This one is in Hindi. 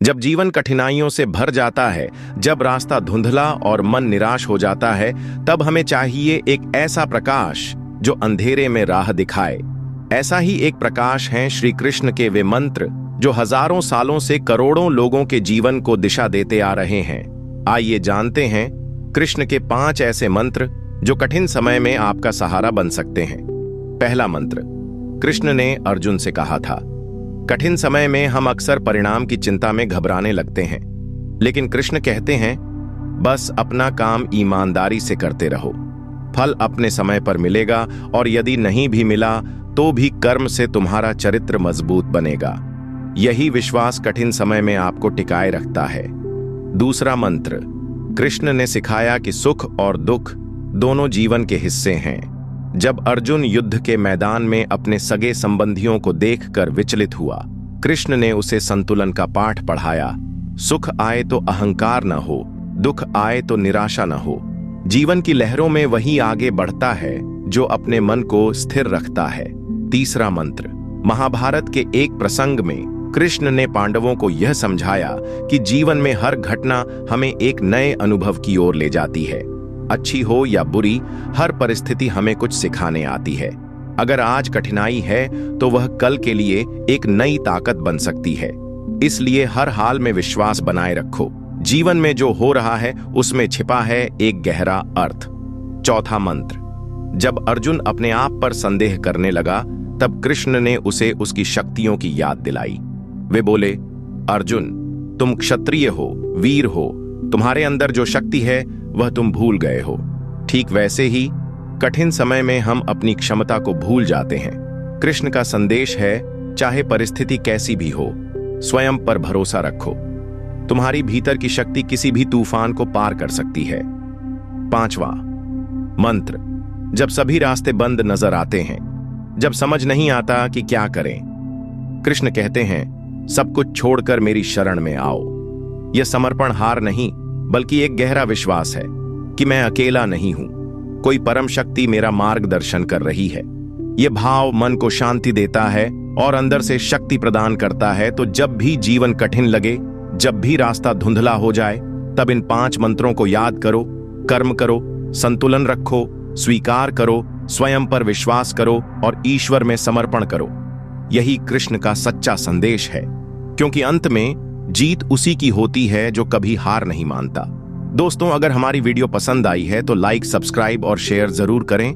जब जीवन कठिनाइयों से भर जाता है, जब रास्ता धुंधला और मन निराश हो जाता है, तब हमें चाहिए एक ऐसा प्रकाश जो अंधेरे में राह दिखाए। ऐसा ही एक प्रकाश हैं श्री कृष्ण के वे मंत्र जो हजारों सालों से करोड़ों लोगों के जीवन को दिशा देते आ रहे हैं। आइए जानते हैं कृष्ण के 5 ऐसे मंत्र जो कठिन समय में आपका सहारा बन सकते हैं। पहला मंत्र। कृष्ण ने अर्जुन से कहा था, कठिन समय में हम अक्सर परिणाम की चिंता में घबराने लगते हैं, लेकिन कृष्ण कहते हैं, बस अपना काम ईमानदारी से करते रहो, फल अपने समय पर मिलेगा, और यदि नहीं भी मिला तो भी कर्म से तुम्हारा चरित्र मजबूत बनेगा। यही विश्वास कठिन समय में आपको टिकाए रखता है। दूसरा मंत्र। कृष्ण ने सिखाया कि सुख और दुख दोनों जीवन के हिस्से हैं। जब अर्जुन युद्ध के मैदान में अपने सगे संबंधियों को देखकर विचलित हुआ, कृष्ण ने उसे संतुलन का पाठ पढ़ाया। सुख आए तो अहंकार न हो, दुख आए तो निराशा न हो। जीवन की लहरों में वही आगे बढ़ता है जो अपने मन को स्थिर रखता है। तीसरा मंत्र। महाभारत के एक प्रसंग में कृष्ण ने पांडवों को यह समझाया कि जीवन में हर घटना हमें एक नए अनुभव की ओर ले जाती है। अच्छी हो या बुरी, हर परिस्थिति हमें कुछ सिखाने आती है। अगर आज कठिनाई है तो वह कल के लिए एक नई ताकत बन सकती है। इसलिए हर हाल में विश्वास बनाए रखो। जीवन में जो हो रहा है उसमें छिपा है एक गहरा अर्थ। चौथा मंत्र। जब अर्जुन अपने आप पर संदेह करने लगा, तब कृष्ण ने उसे उसकी शक्तियों की याद दिलाई। वे बोले, अर्जुन, तुम क्षत्रिय हो, वीर हो, तुम्हारे अंदर जो शक्ति है वह तुम भूल गए हो। ठीक वैसे ही कठिन समय में हम अपनी क्षमता को भूल जाते हैं। कृष्ण का संदेश है, चाहे परिस्थिति कैसी भी हो, स्वयं पर भरोसा रखो। तुम्हारी भीतर की शक्ति किसी भी तूफान को पार कर सकती है। पांचवा मंत्र। जब सभी रास्ते बंद नजर आते हैं, जब समझ नहीं आता कि क्या करें, कृष्ण कहते हैं, सब कुछ छोड़कर मेरी शरण में आओ। यह समर्पण हार नहीं, बल्कि एक गहरा विश्वास है कि मैं अकेला नहीं हूं, कोई परम शक्ति मेरा मार्गदर्शन कर रही है। यह भाव मन को शांति देता है और अंदर से शक्ति प्रदान करता है। तो जब भी जीवन कठिन लगे, जब भी रास्ता धुंधला हो जाए, तब इन 5 मंत्रों को याद करो, कर्म करो, संतुलन रखो, स्वीकार करो, स्वयं पर विश्वास करो और ईश्वर में समर्पण करो। यही कृष्ण का सच्चा संदेश है, क्योंकि अंत में जीत उसी की होती है जो कभी हार नहीं मानता। दोस्तों, अगर हमारी वीडियो पसंद आई है तो लाइक, सब्सक्राइब और शेयर जरूर करें।